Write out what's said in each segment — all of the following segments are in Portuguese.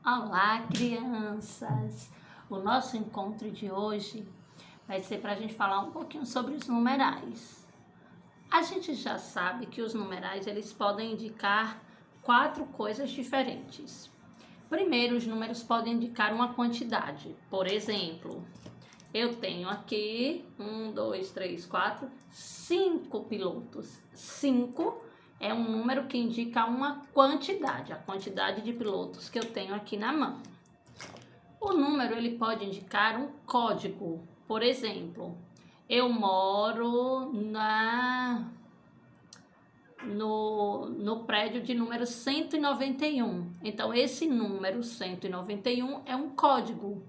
Olá, crianças! O nosso encontro de hoje vai ser para a gente falar um pouquinho sobre os numerais. A gente já sabe que os numerais eles podem indicar 4 coisas diferentes. Primeiro, os números podem indicar uma quantidade. Por exemplo, eu tenho aqui 5 pilotos. 5 é um número que indica uma quantidade, a quantidade de pilotos que eu tenho aqui na mão. O número ele pode indicar um código. Por exemplo, eu moro no prédio de número 191. Então, esse número 191 é um código.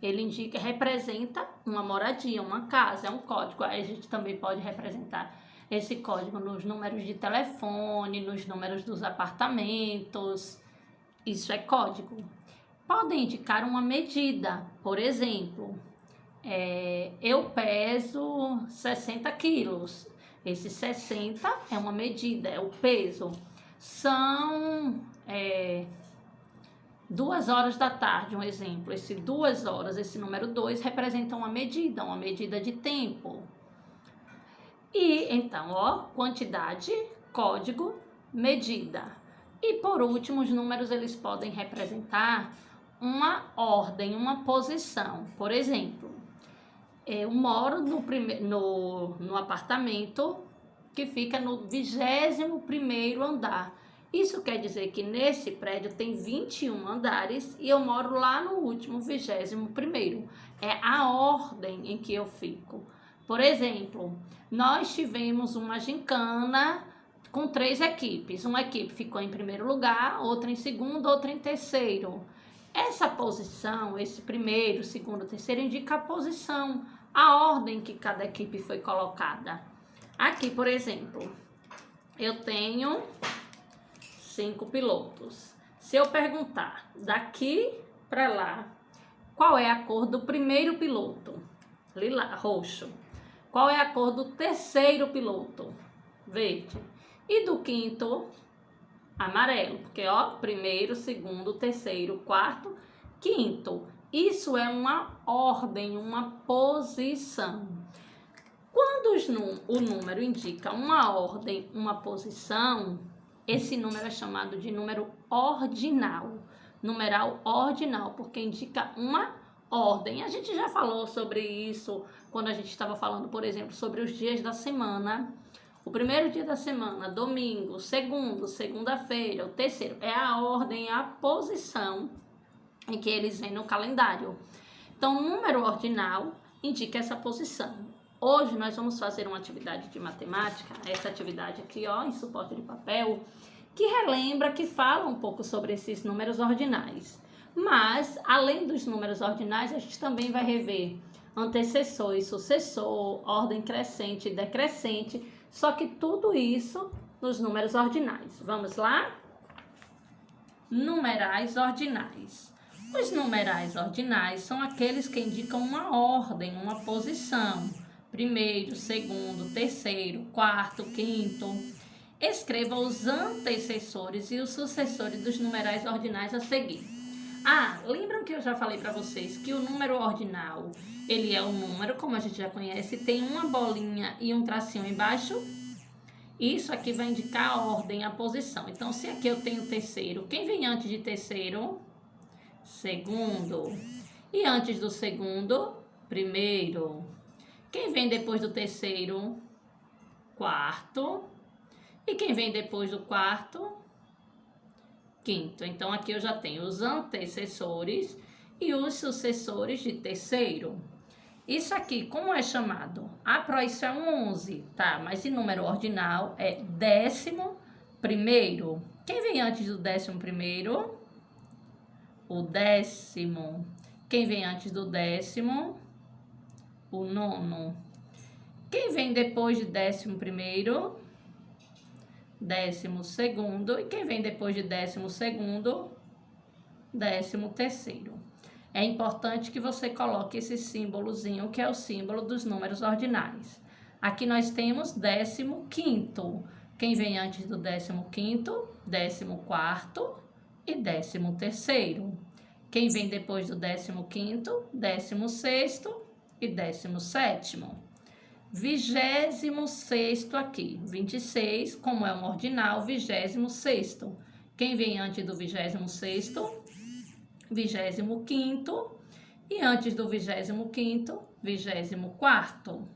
Ele representa uma moradia, uma casa, é um código. Aí a gente também pode representar esse código nos números de telefone, nos números dos apartamentos. Isso é código. Podem indicar uma medida. Por exemplo, eu peso 60 quilos. Esse 60 é uma medida, é o peso. São 2 horas da tarde, um exemplo. Esse 2 horas, esse número 2, representa uma medida de tempo. E então, quantidade, código, medida. E por último, os números eles podem representar uma ordem, uma posição. Por exemplo, eu moro no apartamento que fica no 21º andar. Isso quer dizer que nesse prédio tem 21 andares e eu moro lá no último, 21º. É a ordem em que eu fico. Por exemplo, nós tivemos uma gincana com 3 equipes. Uma equipe ficou em primeiro lugar, outra em segundo, outra em terceiro. Essa posição, esse primeiro, segundo, terceiro, indica a posição, a ordem que cada equipe foi colocada. Aqui, por exemplo, eu tenho 5 pilotos. Se eu perguntar daqui para lá, qual é a cor do primeiro piloto? Lilás, roxo. Qual é a cor do terceiro piloto? Verde. E do quinto? Amarelo. Porque, primeiro, segundo, terceiro, quarto, quinto. Isso é uma ordem, uma posição. Quando o número indica uma ordem, uma posição, esse número é chamado de número ordinal. Numeral ordinal, porque indica uma ordem. A gente já falou sobre isso quando a gente estava falando, por exemplo, sobre os dias da semana. O primeiro dia da semana, domingo, segundo, segunda-feira, o terceiro, é a ordem, a posição em que eles vêm no calendário. Então, o número ordinal indica essa posição. Hoje nós vamos fazer uma atividade de matemática, essa atividade aqui, em suporte de papel, que relembra, que fala um pouco sobre esses números ordinais. Mas, além dos números ordinais, a gente também vai rever antecessor e sucessor, ordem crescente e decrescente, só que tudo isso nos números ordinais. Vamos lá? Numerais ordinais. Os numerais ordinais são aqueles que indicam uma ordem, uma posição. Primeiro, segundo, terceiro, quarto, quinto. Escreva os antecessores e os sucessores dos numerais ordinais a seguir. Lembram que eu já falei para vocês que o número ordinal, ele é um número, como a gente já conhece, tem uma bolinha e um tracinho embaixo? Isso aqui vai indicar a ordem, a posição. Então, se aqui eu tenho terceiro, quem vem antes de terceiro? Segundo. E antes do segundo? Primeiro. Quem vem depois do terceiro? Quarto. E quem vem depois do quarto? Quinto. Então, aqui eu já tenho os antecessores e os sucessores de terceiro. Isso aqui, como é chamado? Isso é um 11, tá? Mas em número ordinal é 11º. Quem vem antes do 11º? O 10º. Quem vem antes do 10º? O 9º. Quem vem depois de 11º? 12º. E quem vem depois de 12º? 13º. É importante que você coloque esse símbolozinho, que é o símbolo dos números ordinais. Aqui nós temos 15º. Quem vem antes do 15º? 14º e 13º. Quem vem depois do 15º, 16º e 17º. 26º aqui, 26, como é um ordinal, 26º. Quem vem antes do 26º? 25º. E antes do 25º, 24º.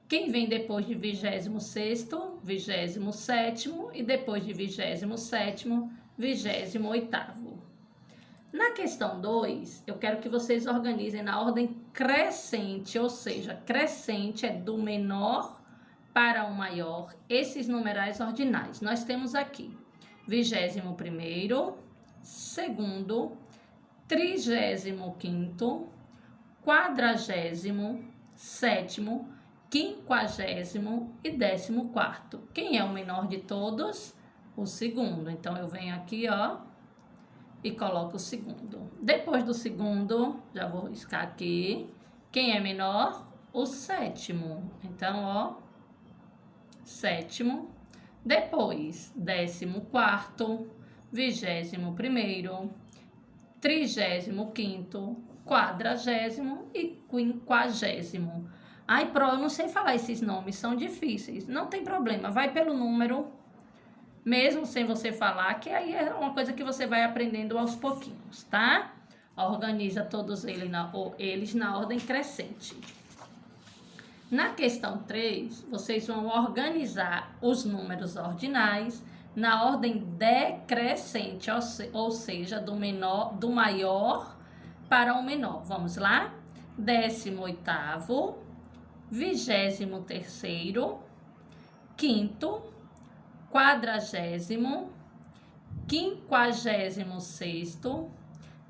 Quem vem depois de 26º? 27º. E depois de 27º, 28º. Na questão 2, eu quero que vocês organizem na ordem crescente, ou seja, crescente é do menor para o maior, esses numerais ordinais. Nós temos aqui 21º, 2º, 35º, 47º, 50º e 14º. Quem é o menor de todos? O segundo. Então, eu venho aqui, ó, e coloco o segundo. Depois do segundo, já vou riscar aqui. Quem é menor? O sétimo. Então, ó, sétimo. Depois, 14º, 21º, 35º, 40º e 50º. Ai, eu não sei falar esses nomes, são difíceis. Não tem problema, vai pelo número, mesmo sem você falar, que aí é uma coisa que você vai aprendendo aos pouquinhos, tá? Organiza todos eles na ordem crescente. Na questão 3, vocês vão organizar os números ordinais na ordem decrescente, ou seja, do maior para o menor. Vamos lá? 18º, 23º, 5º, 40º, 56º,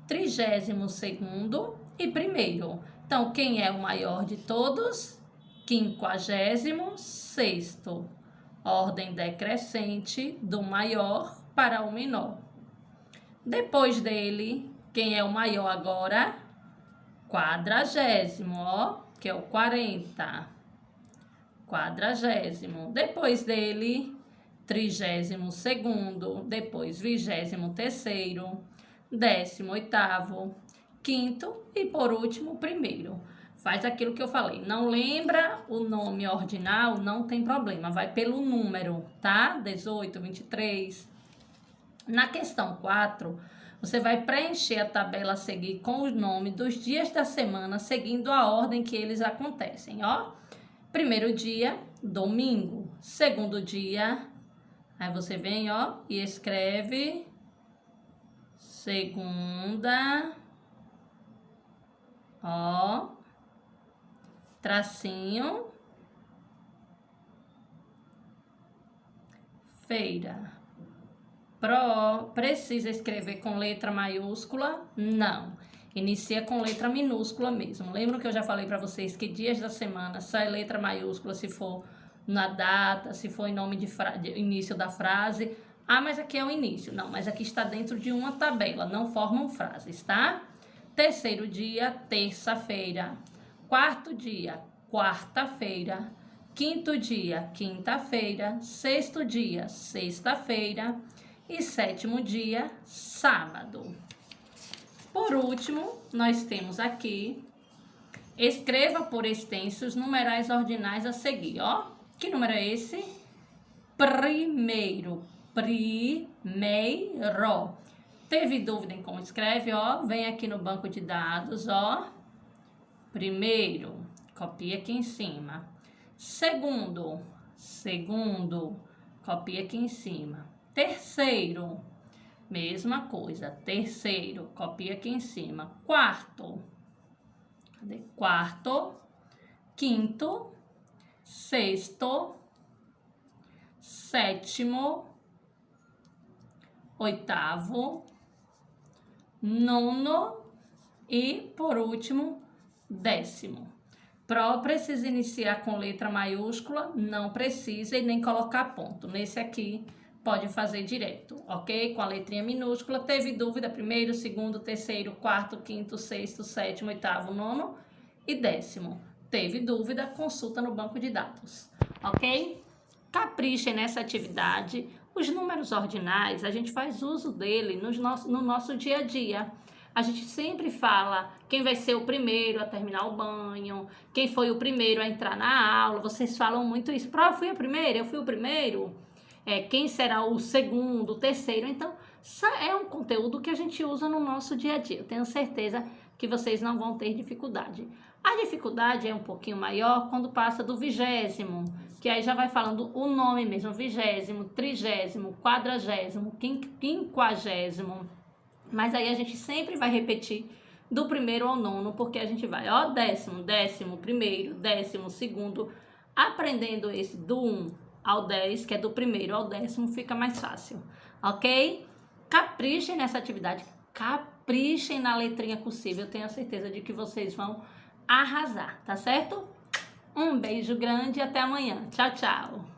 32º e primeiro. Então, quem é o maior de todos? 56º. Ordem decrescente do maior para o menor. Depois dele, quem é o maior agora? 40º, ó, que é o 40. 40º. Depois dele, 32º, depois 23º, 18º, 5º e por último, primeiro. Faz aquilo que eu falei. Não lembra o nome ordinal? Não tem problema. Vai pelo número, tá? 18, 23. Na questão 4, você vai preencher a tabela a seguir com os nomes dos dias da semana, seguindo a ordem que eles acontecem, ó. Primeiro dia, domingo. Segundo dia, aí você vem, ó, e escreve segunda, ó, tracinho, feira. Precisa escrever com letra maiúscula? Não. Inicia com letra minúscula mesmo. Lembra que eu já falei para vocês que dias da semana sai letra maiúscula se for na data, se for em nome de início da frase. Ah, mas aqui é o início. Não, mas aqui está dentro de uma tabela, não formam frases, tá? Terceiro dia, terça-feira. Quarto dia, quarta-feira. Quinto dia, quinta-feira. Sexto dia, sexta-feira. E sétimo dia, sábado. Por último, nós temos aqui, escreva por extenso os numerais ordinais a seguir, ó. Que número é esse? Primeiro. Primeiro. Teve dúvida em como escreve, ó? Vem aqui no banco de dados, ó. Primeiro. Copia aqui em cima. Segundo. Segundo. Copia aqui em cima. Terceiro. Mesma coisa. Terceiro. Copia aqui em cima. Quarto. Cadê? Quarto. Quinto. Sexto. Sétimo. Oitavo. Nono. E, por último, décimo. Precisa iniciar com letra maiúscula? Não precisa e nem colocar ponto. Nesse aqui, pode fazer direto, ok? Com a letrinha minúscula. Teve dúvida? Primeiro, segundo, terceiro, quarto, quinto, sexto, sétimo, oitavo, nono e décimo. Teve dúvida? Consulta no banco de dados, ok? Caprichem nessa atividade. Os números ordinais, a gente faz uso dele no nosso dia a dia. A gente sempre fala quem vai ser o primeiro a terminar o banho, quem foi o primeiro a entrar na aula. Vocês falam muito isso. Eu fui a primeira, eu fui o primeiro. Quem será o segundo, o terceiro. Então, é um conteúdo que a gente usa no nosso dia a dia. Eu tenho certeza que vocês não vão ter dificuldade. A dificuldade é um pouquinho maior quando passa do 20º, que aí já vai falando o nome mesmo, 20º, 30º, 40º, 50º. Mas aí a gente sempre vai repetir do 1º ao 9º, porque a gente vai, 10º, 11º, 12º, aprendendo esse do 1 ao 10, que é do 1º ao 10º, fica mais fácil, ok? Caprichem nessa atividade, caprichem na letrinha cursiva, eu tenho a certeza de que vocês vão arrasar, tá certo? Um beijo grande e até amanhã. Tchau, tchau!